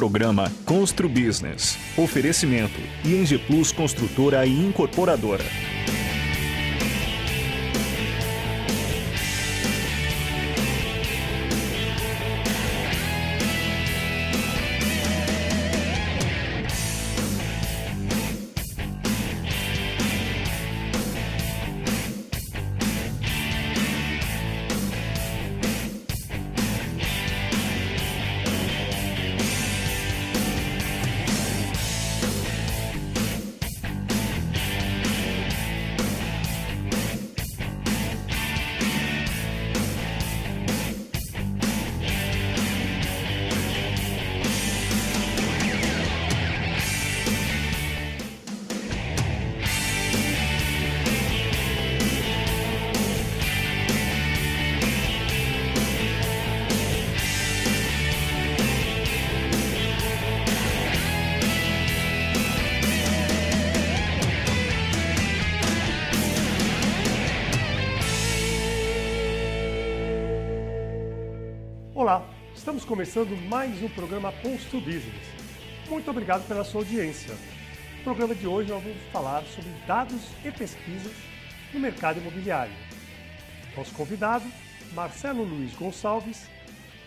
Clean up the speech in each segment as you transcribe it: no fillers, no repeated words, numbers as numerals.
Programa Constru Business. Oferecimento ING Plus Construtora e Incorporadora. Olá, estamos começando mais um programa Constru Business. Muito obrigado pela sua audiência. No programa de hoje nós vamos falar sobre dados e pesquisas no mercado imobiliário. Nosso convidado, Marcelo Luiz Gonçalves,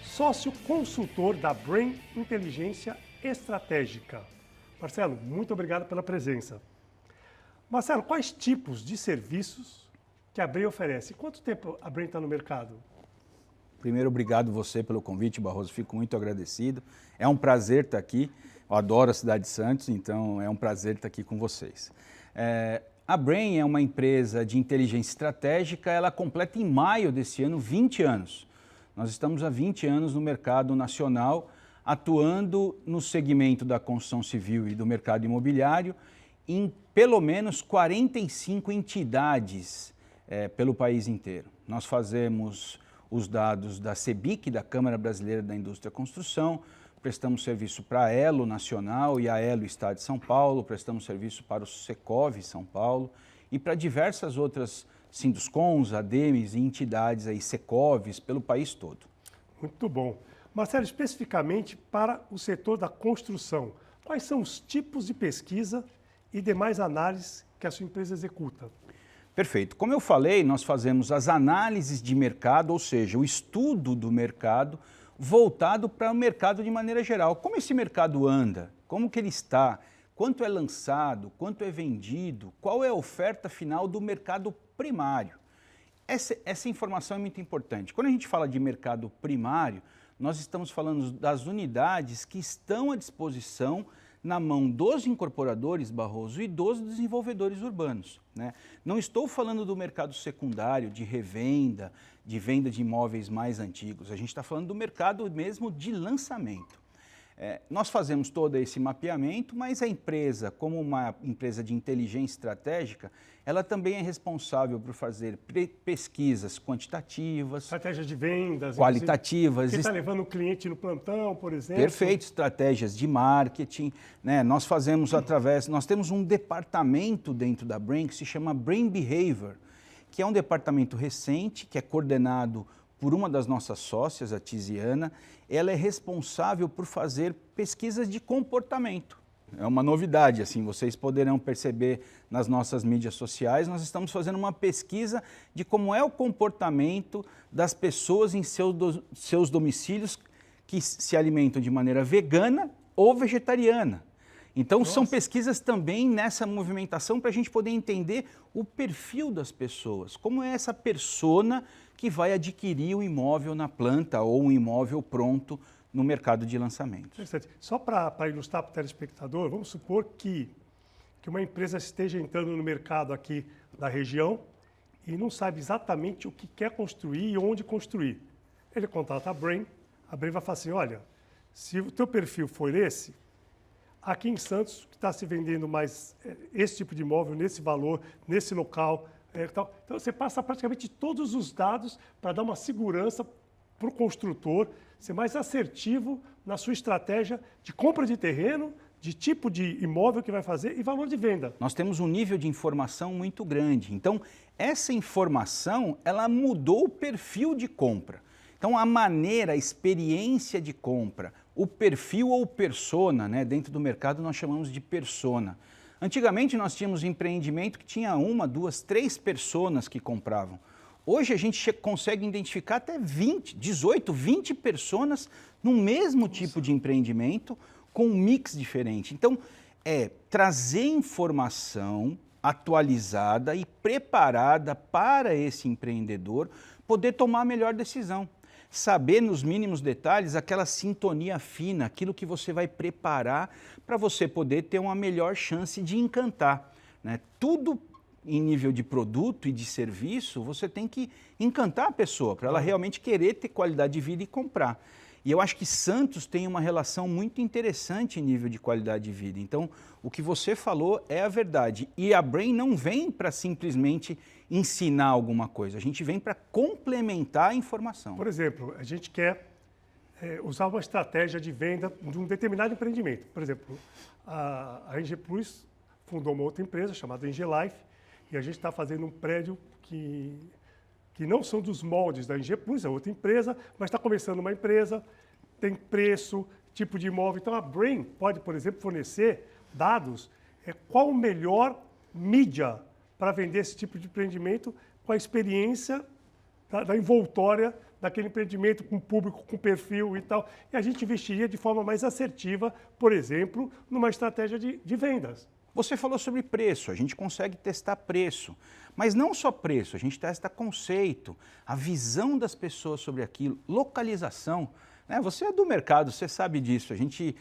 sócio consultor da Brain Inteligência Estratégica. Marcelo, muito obrigado pela presença. Marcelo, quais tipos de serviços que a Brain oferece? Quanto tempo a Brain está no mercado? Primeiro, obrigado você pelo convite, Barroso, fico muito agradecido. É um prazer estar aqui, eu adoro a cidade de Santos, então é um prazer estar aqui com vocês. A Brain é uma empresa de inteligência estratégica, ela completa em maio desse ano 20 anos. Nós estamos há 20 anos no mercado nacional, atuando no segmento da construção civil e do mercado imobiliário em pelo menos 45 entidades pelo país inteiro. Nós fazemos os dados da CEBIC, da Câmara Brasileira da Indústria e Construção, prestamos serviço para a Elo Nacional e a Elo Estado de São Paulo, prestamos serviço para o Secov São Paulo e para diversas outras Sinduscons, ADEMES e entidades aí, Secovs, pelo país todo. Muito bom. Marcelo, especificamente para o setor da construção, quais são os tipos de pesquisa e demais análises que a sua empresa executa? Perfeito. Como eu falei, nós fazemos as análises de mercado, ou seja, o estudo do mercado voltado para o mercado de maneira geral. Como esse mercado anda, como que ele está, quanto é lançado, quanto é vendido, qual é a oferta final do mercado primário. Essa informação é muito importante. Quando a gente fala de mercado primário, nós estamos falando das unidades que estão à disposição na mão dos incorporadores, Barroso, e dos desenvolvedores urbanos, né? Não estou falando do mercado secundário, de revenda, de venda de imóveis mais antigos. A gente está falando do mercado mesmo de lançamento. Nós fazemos todo esse mapeamento, mas a empresa, como uma empresa de inteligência estratégica, ela também é responsável por fazer pesquisas quantitativas, estratégias de vendas, qualitativas. Quem está levando o cliente no plantão, por exemplo. Perfeito, estratégias de marketing, né? Nós temos um departamento dentro da Brain que se chama Brain Behavior, que é um departamento recente, que é coordenado por uma das nossas sócias, a Tiziana. Ela é responsável por fazer pesquisas de comportamento. É uma novidade, assim, vocês poderão perceber nas nossas mídias sociais, nós estamos fazendo uma pesquisa de como é o comportamento das pessoas em seus domicílios que se alimentam de maneira vegana ou vegetariana. Então, são pesquisas também nessa movimentação para a gente poder entender o perfil das pessoas, como é essa persona que vai adquirir o imóvel na planta ou um imóvel pronto no mercado de lançamentos. Interessante. Só para ilustrar para o telespectador, vamos supor que uma empresa esteja entrando no mercado aqui da região e não sabe exatamente o que quer construir e onde construir. Ele contrata a Brain vai falar assim, olha, se o teu perfil for esse, aqui em Santos, que está se vendendo mais esse tipo de imóvel, nesse valor, nesse local, então você passa praticamente todos os dados para dar uma segurança para o construtor, ser mais assertivo na sua estratégia de compra de terreno, de tipo de imóvel que vai fazer e valor de venda. Nós temos um nível de informação muito grande. Então, essa informação, ela mudou o perfil de compra. Então, a maneira, a experiência de compra, o perfil ou persona, né? Dentro do mercado nós chamamos de persona. Antigamente nós tínhamos empreendimento que tinha 1, 2, 3 personas que compravam. Hoje a gente consegue identificar até 18, 20 personas no mesmo tipo de empreendimento com um mix diferente. Então, é trazer informação atualizada e preparada para esse empreendedor poder tomar a melhor decisão. Saber nos mínimos detalhes aquela sintonia fina, aquilo que você vai preparar para você poder ter uma melhor chance de encantar, né? Tudo em nível de produto e de serviço, você tem que encantar a pessoa para ela realmente querer ter qualidade de vida e comprar. E eu acho que Santos tem uma relação muito interessante em nível de qualidade de vida. Então, o que você falou é a verdade. E a Brain não vem para simplesmente ensinar alguma coisa, a gente vem para complementar a informação. Por exemplo, a gente quer usar uma estratégia de venda de um determinado empreendimento. Por exemplo, a NG Plus fundou uma outra empresa chamada NG Life e a gente está fazendo um prédio que não são dos moldes da NG Plus, é outra empresa, mas está começando uma empresa, tem preço, tipo de imóvel. Então, a Brain pode, por exemplo, fornecer dados, qual o melhor mídia para vender esse tipo de empreendimento com a experiência da envoltória daquele empreendimento, com público, com perfil e tal. E a gente investiria de forma mais assertiva, por exemplo, numa estratégia de vendas. Você falou sobre preço, a gente consegue testar preço, mas não só preço, a gente testa conceito, a visão das pessoas sobre aquilo, localização, né? Você é do mercado, você sabe disso, a gente...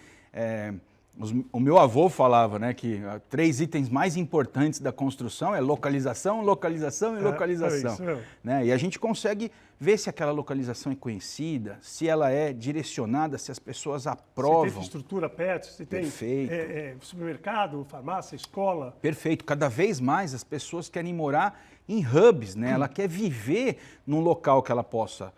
O meu avô falava, né, que 3 itens mais importantes da construção é localização, localização e localização. É isso mesmo. Né? E a gente consegue ver se aquela localização é conhecida, se ela é direcionada, se as pessoas aprovam. Se tem estrutura perto, se tem supermercado, farmácia, escola. Perfeito. Cada vez mais as pessoas querem morar em hubs, né? Ela quer viver num local que ela possa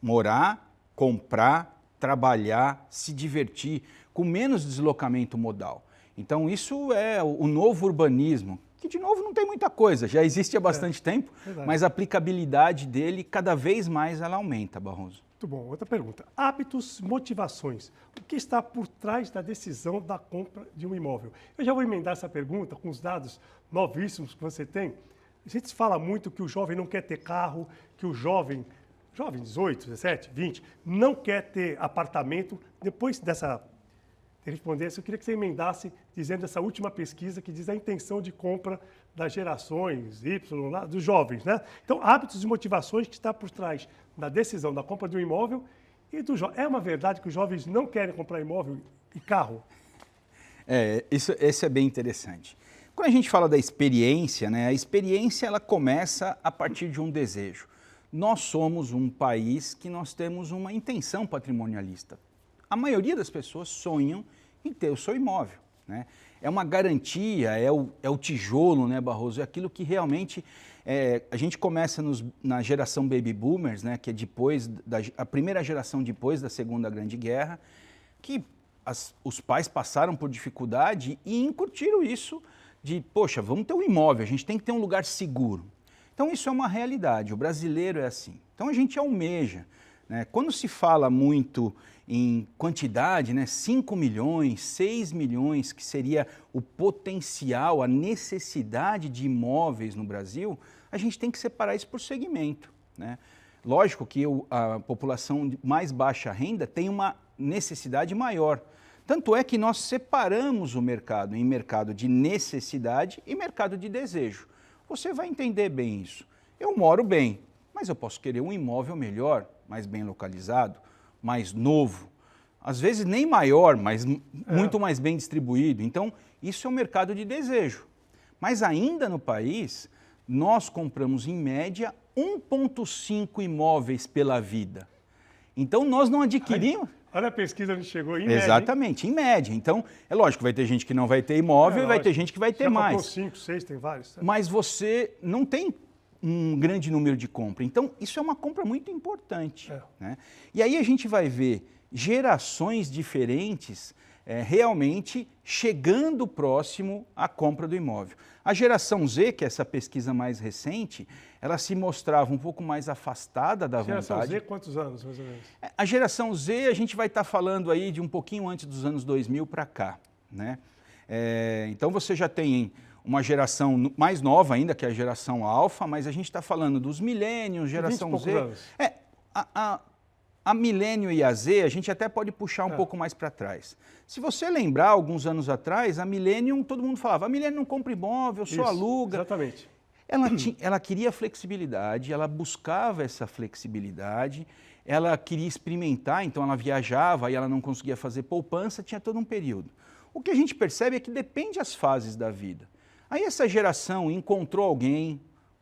morar, comprar, trabalhar, se divertir, com menos deslocamento modal. Então, isso é o novo urbanismo, que, de novo, não tem muita coisa, já existe há bastante tempo, mas a aplicabilidade dele, cada vez mais, ela aumenta, Barroso. Muito bom. Outra pergunta. Hábitos, motivações. O que está por trás da decisão da compra de um imóvel? Eu já vou emendar essa pergunta com os dados novíssimos que você tem. A gente fala muito que o jovem não quer ter carro, que o jovem 18, 17, 20, não quer ter apartamento. Depois dessa respondesse, eu queria que você emendasse dizendo essa última pesquisa que diz a intenção de compra das gerações Y, lá, dos jovens, né? Então, hábitos e motivações que está por trás da decisão da compra de um imóvel e do jovem. É uma verdade que os jovens não querem comprar imóvel e carro? Esse é bem interessante. Quando a gente fala da experiência, né, a experiência ela começa a partir de um desejo. Nós somos um país que nós temos uma intenção patrimonialista. A maioria das pessoas sonham em ter o seu imóvel, né? É uma garantia, é o tijolo, né, Barroso? É aquilo que realmente a gente começa na geração baby boomers, né, que é a primeira geração depois da Segunda Grande Guerra, que os pais passaram por dificuldade e incutiram isso de, poxa, vamos ter um imóvel, a gente tem que ter um lugar seguro. Então isso é uma realidade, o brasileiro é assim. Então a gente almeja, né? Quando se fala muito em quantidade, né, 5 milhões, 6 milhões, que seria o potencial, a necessidade de imóveis no Brasil, a gente tem que separar isso por segmento, né? Lógico que a população de mais baixa renda tem uma necessidade maior. Tanto é que nós separamos o mercado em mercado de necessidade e mercado de desejo. Você vai entender bem isso. Eu moro bem, mas eu posso querer um imóvel melhor, mais bem localizado, mais novo, às vezes nem maior, mas muito mais bem distribuído. Então, isso é um mercado de desejo. Mas ainda no país, nós compramos em média 1,5 imóveis pela vida. Então, nós não adquirimos... Olha a pesquisa onde chegou, em média. Exatamente, em média. Então, é lógico, vai ter gente que não vai ter imóvel e vai ter gente que vai ter mais. Já 5, 6, tem vários. Mas você não tem um grande número de compra. Então, isso é uma compra muito importante, né? E aí a gente vai ver gerações diferentes realmente chegando próximo à compra do imóvel. A geração Z, que é essa pesquisa mais recente, ela se mostrava um pouco mais afastada da vontade. Geração Z, quantos anos, mais ou menos? A geração Z, a gente vai estar falando aí de um pouquinho antes dos anos 2000 para cá, né? Então você já tem uma geração mais nova ainda, que é a geração alfa, mas a gente está falando dos milênios, geração Z. Anos. A milênio e a Z, a gente até pode puxar um pouco mais para trás. Se você lembrar, alguns anos atrás, a milênio, todo mundo falava, a milênio não compra imóvel, só aluga. Exatamente. Ela queria flexibilidade, ela buscava essa flexibilidade, ela queria experimentar, então ela viajava e ela não conseguia fazer poupança, tinha todo um período. O que a gente percebe é que depende das fases da vida. Aí essa geração encontrou alguém,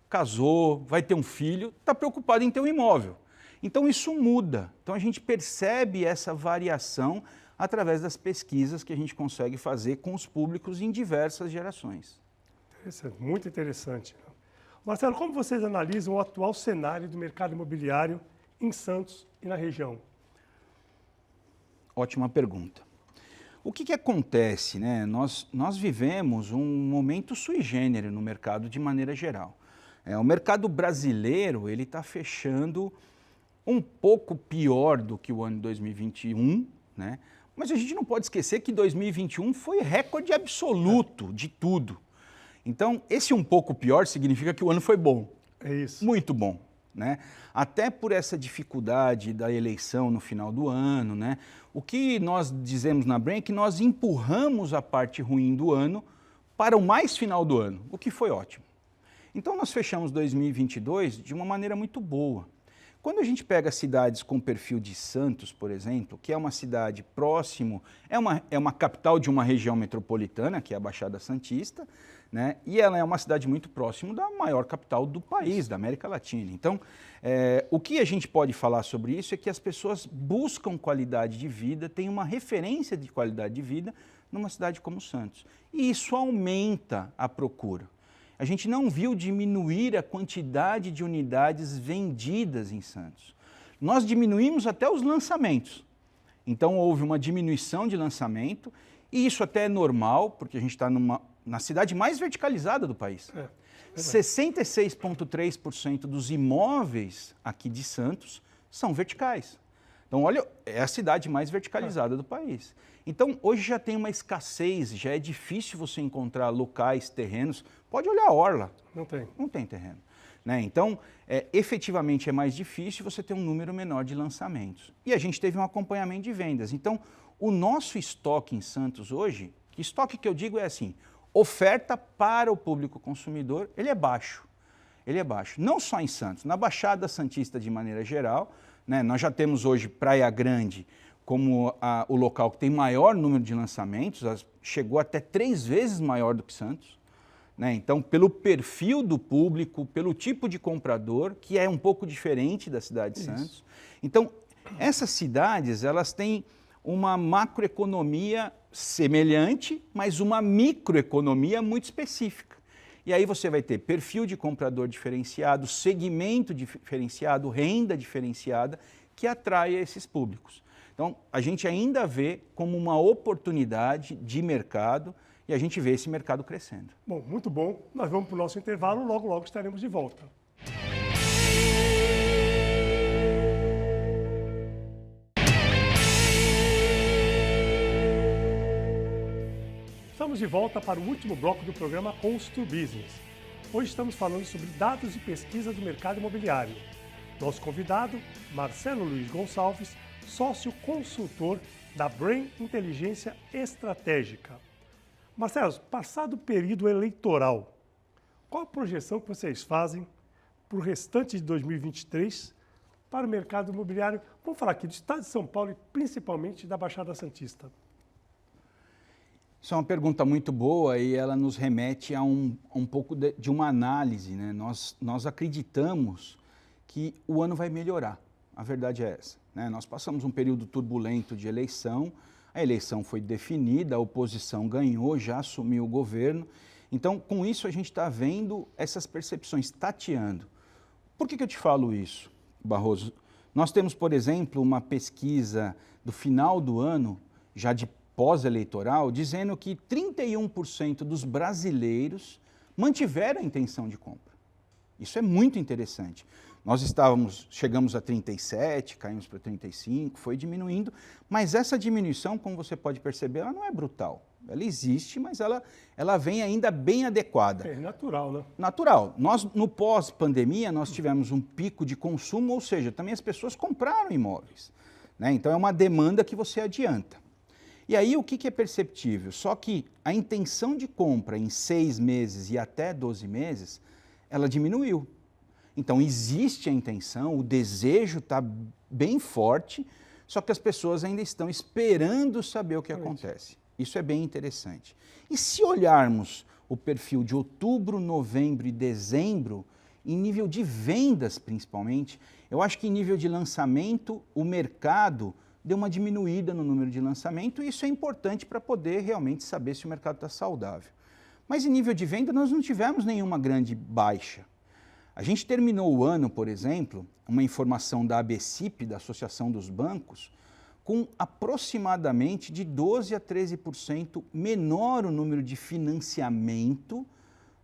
casou, vai ter um filho, está preocupada em ter um imóvel. Então isso muda. Então a gente percebe essa variação através das pesquisas que a gente consegue fazer com os públicos em diversas gerações. Interessante, muito interessante. Marcelo, como vocês analisam o atual cenário do mercado imobiliário em Santos e na região? Ótima pergunta. O que acontece, né? Nós vivemos um momento sui generis no mercado de maneira geral. O mercado brasileiro ele está fechando um pouco pior do que o ano 2021, né? Mas a gente não pode esquecer que 2021 foi recorde absoluto de tudo. Então, esse um pouco pior significa que o ano foi bom. É isso. Muito bom, né? Até por essa dificuldade da eleição no final do ano, né? O que nós dizemos na Brain é que nós empurramos a parte ruim do ano para o mais final do ano, o que foi ótimo. Então, nós fechamos 2022 de uma maneira muito boa. Quando a gente pega cidades com perfil de Santos, por exemplo, que é uma cidade próximo, é uma capital de uma região metropolitana, que é a Baixada Santista, né? E ela é uma cidade muito próximo da maior capital do país, da América Latina. Então, o que a gente pode falar sobre isso é que as pessoas buscam qualidade de vida, têm uma referência de qualidade de vida numa cidade como Santos. E isso aumenta a procura. A gente não viu diminuir a quantidade de unidades vendidas em Santos. Nós diminuímos até os lançamentos. Então, houve uma diminuição de lançamento, e isso até é normal, porque a gente está na cidade mais verticalizada do país. 66,3% dos imóveis aqui de Santos são verticais. Então, olha, é a cidade mais verticalizada do país. Então, hoje já tem uma escassez, já é difícil você encontrar locais, terrenos. Pode olhar a orla. Não tem. Não tem terreno. Né? Então, efetivamente é mais difícil você ter um número menor de lançamentos. E a gente teve um acompanhamento de vendas. Então, o nosso estoque em Santos hoje, estoque que eu digo é assim, oferta para o público consumidor, ele é baixo. Ele é baixo. Não só em Santos, na Baixada Santista de maneira geral, né? Nós já temos hoje Praia Grande como o local que tem maior número de lançamentos, chegou até 3 vezes maior do que Santos. Né? Então, pelo perfil do público, pelo tipo de comprador, que é um pouco diferente da cidade de Santos. Então, essas cidades, elas têm uma macroeconomia semelhante, mas uma microeconomia muito específica. E aí você vai ter perfil de comprador diferenciado, segmento diferenciado, renda diferenciada, que atrai esses públicos. Então, a gente ainda vê como uma oportunidade de mercado e a gente vê esse mercado crescendo. Bom, muito bom. Nós vamos para o nosso intervalo, logo, logo estaremos de volta. Estamos de volta para o último bloco do programa Constru Business. Hoje estamos falando sobre dados e pesquisa do mercado imobiliário. Nosso convidado, Marcelo Luiz Gonçalves, sócio consultor da Brain Inteligência Estratégica. Marcelo, passado o período eleitoral, qual a projeção que vocês fazem para o restante de 2023 para o mercado imobiliário? Vamos falar aqui do estado de São Paulo e principalmente da Baixada Santista. Isso é uma pergunta muito boa e ela nos remete a um pouco de uma análise, né? Nós acreditamos que o ano vai melhorar, a verdade é essa. Né? Nós passamos um período turbulento de eleição, a eleição foi definida, a oposição ganhou, já assumiu o governo. Então, com isso, a gente está vendo essas percepções tateando. Por que eu te falo isso, Barroso? Nós temos, por exemplo, uma pesquisa do final do ano, já de pós-eleitoral dizendo que 31% dos brasileiros mantiveram a intenção de compra. Isso é muito interessante. Nós chegamos a 37, caímos para 35, foi diminuindo, mas essa diminuição, como você pode perceber, ela não é brutal. Ela existe, mas ela vem ainda bem adequada. É natural, né? Natural. Nós, no pós-pandemia, nós tivemos um pico de consumo, ou seja, também as pessoas compraram imóveis, né? Então é uma demanda que você adianta. E aí o que é perceptível? Só que a intenção de compra em 6 meses e até 12 meses, ela diminuiu. Então existe a intenção, o desejo está bem forte, só que as pessoas ainda estão esperando saber o que acontece. Isso é bem interessante. E se olharmos o perfil de outubro, novembro e dezembro, em nível de vendas principalmente, eu acho que em nível de lançamento, o mercado deu uma diminuída no número de lançamento e isso é importante para poder realmente saber se o mercado está saudável. Mas em nível de venda, nós não tivemos nenhuma grande baixa. A gente terminou o ano, por exemplo, uma informação da ABCIP, da Associação dos Bancos, com aproximadamente de 12% a 13% menor o número de financiamento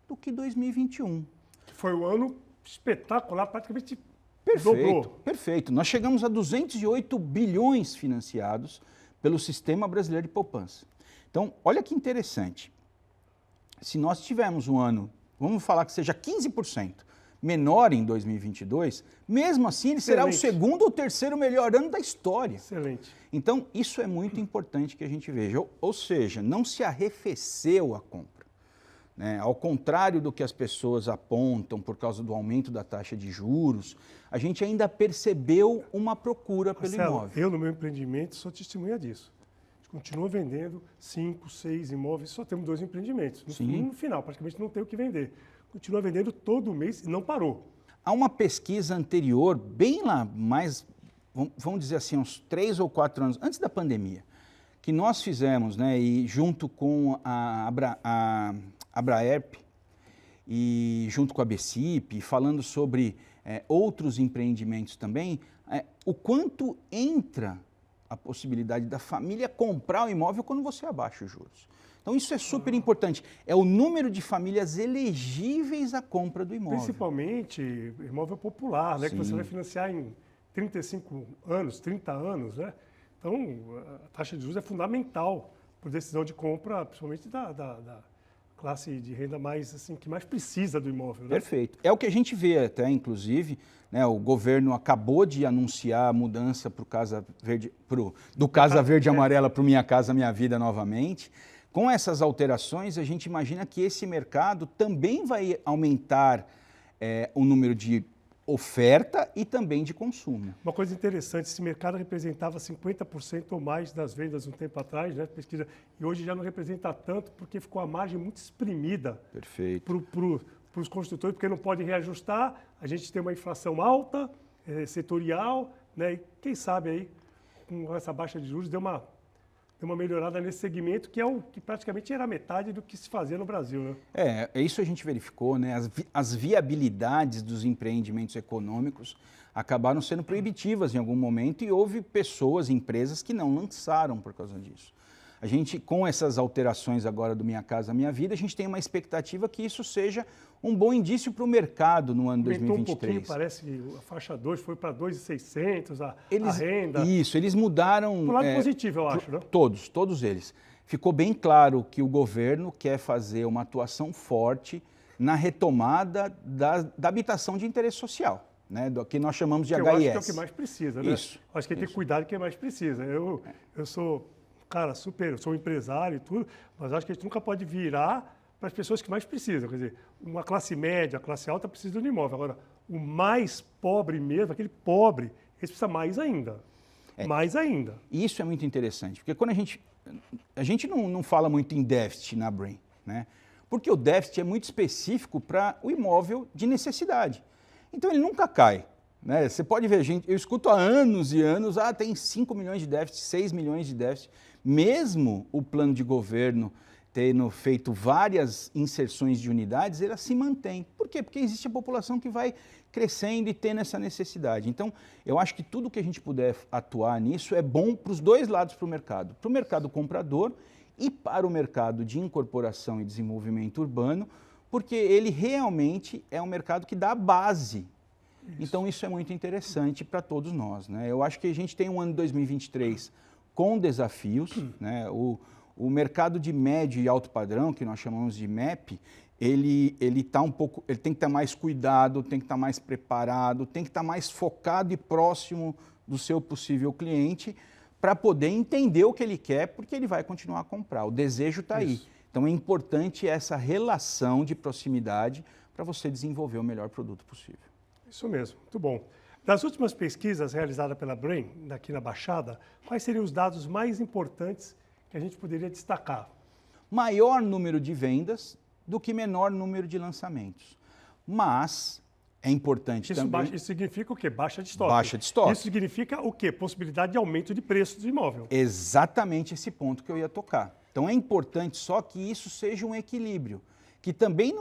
do que 2021. Foi um ano espetacular, praticamente Perfeito, dobrou. perfeito. Nós chegamos a 208 bilhões financiados pelo Sistema Brasileiro de Poupança. Então, olha que interessante. Se nós tivermos um ano, vamos falar que seja 15% menor em 2022, mesmo assim ele será o segundo ou terceiro melhor ano da história. Excelente. Então, isso é muito importante que a gente veja. Ou seja, não se arrefeceu a compra, né? Ao contrário do que as pessoas apontam por causa do aumento da taxa de juros, a gente ainda percebeu uma procura pelo imóvel. Eu, no meu empreendimento, sou testemunha disso. A gente continua vendendo 5, 6 imóveis, só temos 2 empreendimentos. No final, praticamente não tem o que vender. Continua vendendo todo mês e não parou. Há uma pesquisa anterior, bem lá, mais, vamos dizer assim, uns 3 ou 4 anos antes da pandemia, que nós fizemos, né, e junto com a Abraerp e junto com a ABCIP, falando sobre outros empreendimentos também, o quanto entra a possibilidade da família comprar o imóvel quando você abaixa os juros. Então isso é super importante, é o número de famílias elegíveis à compra do imóvel. Principalmente imóvel popular, né, que você Sim. vai financiar em 35 anos, 30 anos, né? Então a taxa de juros é fundamental por decisão de compra, principalmente da classe de renda mais, assim, que mais precisa do imóvel, né? Perfeito. É o que a gente vê até, inclusive, né, o governo acabou de anunciar a mudança do Casa Verde e Amarela para o Minha Casa Minha Vida novamente. Com essas alterações, a gente imagina que esse mercado também vai aumentar o número de oferta e também de consumo. Uma coisa interessante, esse mercado representava 50% ou mais das vendas um tempo atrás, né, pesquisa, e hoje já não representa tanto porque ficou a margem muito exprimida. Perfeito. Para os construtores, porque não pode reajustar, a gente tem uma inflação alta, setorial, né, e quem sabe aí, com essa baixa de juros, deu uma melhorada nesse segmento, que é o que praticamente era metade do que se fazia no Brasil, né? Isso a gente verificou, né? As viabilidades dos empreendimentos econômicos acabaram sendo proibitivas em algum momento e houve pessoas, empresas que não lançaram por causa disso. A gente, com essas alterações agora do Minha Casa Minha Vida, a gente tem uma expectativa que isso seja um bom indício para o mercado no ano 2023. Aumentou um pouquinho, parece que a faixa 2 foi para 2.600, a renda. Isso, eles mudaram... Por lado positivo, eu acho, né? Todos eles. Ficou bem claro que o governo quer fazer uma atuação forte na retomada da habitação de interesse social, né? Do que nós chamamos de HIS. Eu acho que é o que mais precisa, né? Isso. Acho que tem que cuidar do que mais precisa. Eu sou... Cara, eu sou empresário e tudo, mas acho que a gente nunca pode virar para as pessoas que mais precisam. Quer dizer, uma classe média, classe alta precisa de um imóvel. Agora, o mais pobre mesmo, aquele pobre, esse precisa mais ainda. Mais ainda. E isso é muito interessante, porque quando a gente não fala muito em déficit na Brain, né? Porque o déficit é muito específico para o imóvel de necessidade. Então, ele nunca cai. Né? Você pode ver, eu escuto há anos e anos, tem 5 milhões de déficit, 6 milhões de déficit. Mesmo o plano de governo tendo feito várias inserções de unidades, ela se mantém. Por quê? Porque existe a população que vai crescendo e tendo essa necessidade. Então, eu acho que tudo que a gente puder atuar nisso é bom para os dois lados para o mercado comprador e para o mercado de incorporação e desenvolvimento urbano, porque ele realmente é um mercado que dá a base. Então, isso é muito interessante para todos nós, né? Eu acho que a gente tem um ano de 2023 com desafios, né? O mercado de médio e alto padrão, que nós chamamos de MEP, ele tem que estar mais cuidado, tem que estar mais preparado, tem que estar mais focado e próximo do seu possível cliente para poder entender o que ele quer, porque ele vai continuar a comprar. O desejo está aí. Então é importante essa relação de proximidade para você desenvolver o melhor produto possível. Isso mesmo, muito bom. Das últimas pesquisas realizadas pela Brain, aqui na Baixada, quais seriam os dados mais importantes que a gente poderia destacar? Maior número de vendas do que menor número de lançamentos. Mas é importante também... Isso significa o quê? Baixa de estoque. Baixa de estoque. Isso significa o quê? Possibilidade de aumento de preço do imóvel. Exatamente esse ponto que eu ia tocar. Então é importante só que isso seja um equilíbrio, que também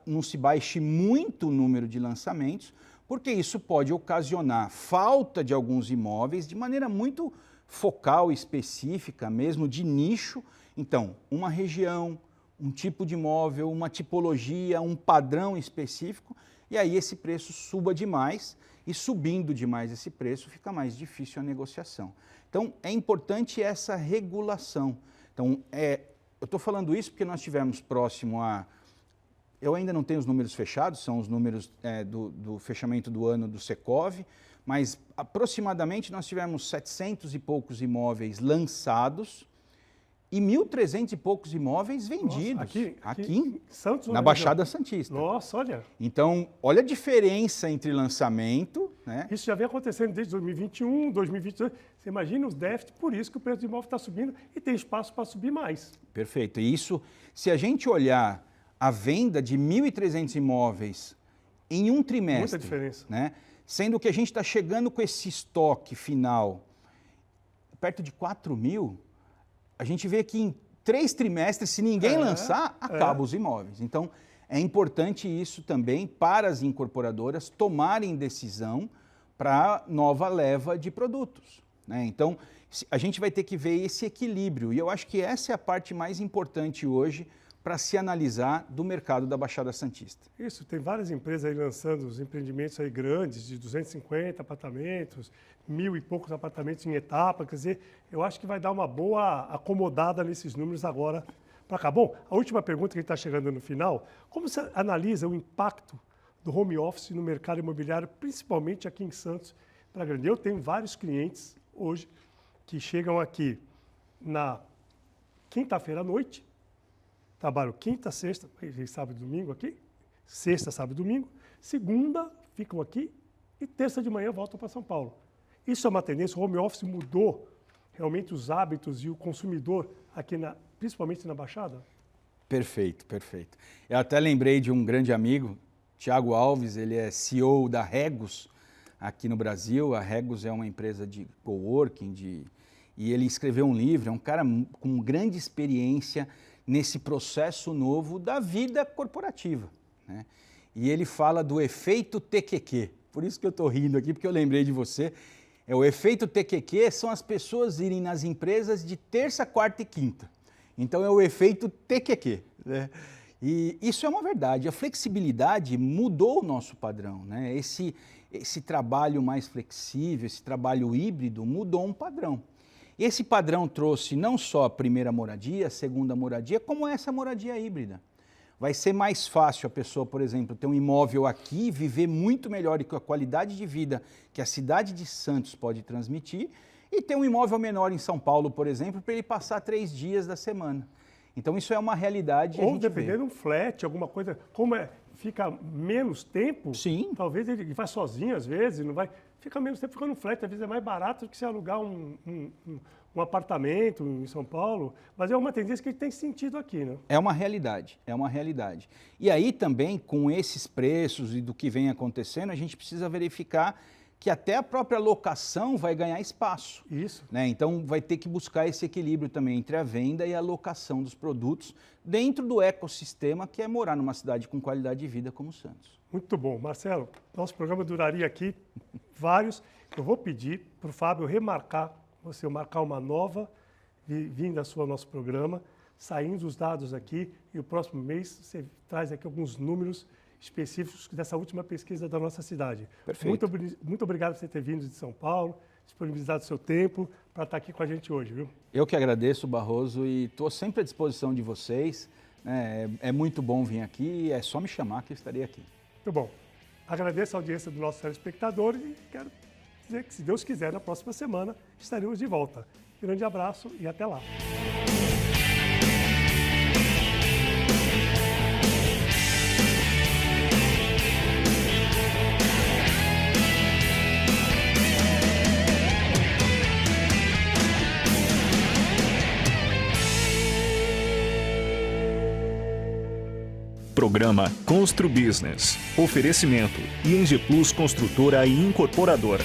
não se baixe muito o número de lançamentos, porque isso pode ocasionar falta de alguns imóveis de maneira muito focal, específica, mesmo de nicho. Então, uma região, um tipo de imóvel, uma tipologia, um padrão específico, e aí esse preço suba demais, e subindo demais esse preço fica mais difícil a negociação. Então, é importante essa regulação. Então, eu estou falando isso porque nós tivemos próximo a... Eu ainda não tenho os números fechados, são os números do fechamento do ano do Secov, mas aproximadamente nós tivemos 700 e poucos imóveis lançados e 1.300 e poucos imóveis vendidos. Nossa, aqui em Santos, na Baixada Santista. Nossa, olha. Então, olha a diferença entre lançamento, né? Isso já vem acontecendo desde 2021, 2022. Você imagina os déficits, por isso que o preço do imóvel está subindo e tem espaço para subir mais. Perfeito. E isso, se a gente olhar a venda de 1.300 imóveis em um trimestre, muita diferença, né? Sendo que a gente está chegando com esse estoque final perto de 4.000, a gente vê que em 3 trimestres, se ninguém lançar, acaba os imóveis. Então, é importante isso também para as incorporadoras tomarem decisão para nova leva de produtos, né? Então, a gente vai ter que ver esse equilíbrio. E eu acho que essa é a parte mais importante hoje para se analisar do mercado da Baixada Santista. Isso, tem várias empresas aí lançando os empreendimentos aí grandes, de 250 apartamentos, 1.000 e poucos apartamentos em etapa, quer dizer, eu acho que vai dar uma boa acomodada nesses números agora para cá. Bom, a última pergunta que está chegando no final, como você analisa o impacto do home office no mercado imobiliário, principalmente aqui em Santos, para Grande? Eu tenho vários clientes hoje que chegam aqui na quinta-feira à noite, trabalho quinta, sexta, sábado e domingo aqui, sexta, sábado e domingo, segunda ficam aqui e terça de manhã voltam para São Paulo. Isso é uma tendência, o home office mudou realmente os hábitos e o consumidor aqui, principalmente na Baixada? Perfeito, perfeito. Eu até lembrei de um grande amigo, Thiago Alves, ele é CEO da Regus aqui no Brasil. A Regus é uma empresa de coworking, e ele escreveu um livro, é um cara com grande experiência nesse processo novo da vida corporativa, né? E ele fala do efeito TQQ. Por isso que eu estou rindo aqui, porque eu lembrei de você. O efeito TQQ são as pessoas irem nas empresas de terça, quarta e quinta. Então é o efeito TQQ, né? E isso é uma verdade. A flexibilidade mudou o nosso padrão, né? Esse trabalho mais flexível, esse trabalho híbrido mudou um padrão. Esse padrão trouxe não só a primeira moradia, a segunda moradia, como essa moradia híbrida. Vai ser mais fácil a pessoa, por exemplo, ter um imóvel aqui, viver muito melhor e com a qualidade de vida que a cidade de Santos pode transmitir, e ter um imóvel menor em São Paulo, por exemplo, para ele passar 3 dias da semana. Então isso é uma realidade. Ou dependendo de um flat, alguma coisa, como fica menos tempo, sim, talvez ele vai sozinho às vezes, não vai... Fica menos tempo ficando no flat, às vezes é mais barato do que se alugar um apartamento em São Paulo, mas é uma tendência que tem sentido aqui, né? É uma realidade, é uma realidade. E aí também, com esses preços e do que vem acontecendo, a gente precisa verificar que até a própria locação vai ganhar espaço. Isso. Né? Então, vai ter que buscar esse equilíbrio também entre a venda e a locação dos produtos dentro do ecossistema que é morar numa cidade com qualidade de vida como Santos. Muito bom. Marcelo, nosso programa duraria aqui vários. Eu vou pedir para o Fábio remarcar, você marcar uma nova vinda ao nosso programa, saindo os dados aqui, e o próximo mês você traz aqui alguns números específicos dessa última pesquisa da nossa cidade. Perfeito. Muito obrigado por você ter vindo de São Paulo, disponibilizado o seu tempo para estar aqui com a gente hoje, viu? Eu que agradeço, Barroso, e estou sempre à disposição de vocês. É muito bom vir aqui, é só me chamar que eu estarei aqui. Muito bom. Agradeço a audiência do nosso telespectador e quero dizer que, se Deus quiser, na próxima semana estaremos de volta. Grande abraço e até lá. Programa Constru Business. Oferecimento ING Plus Construtora e Incorporadora.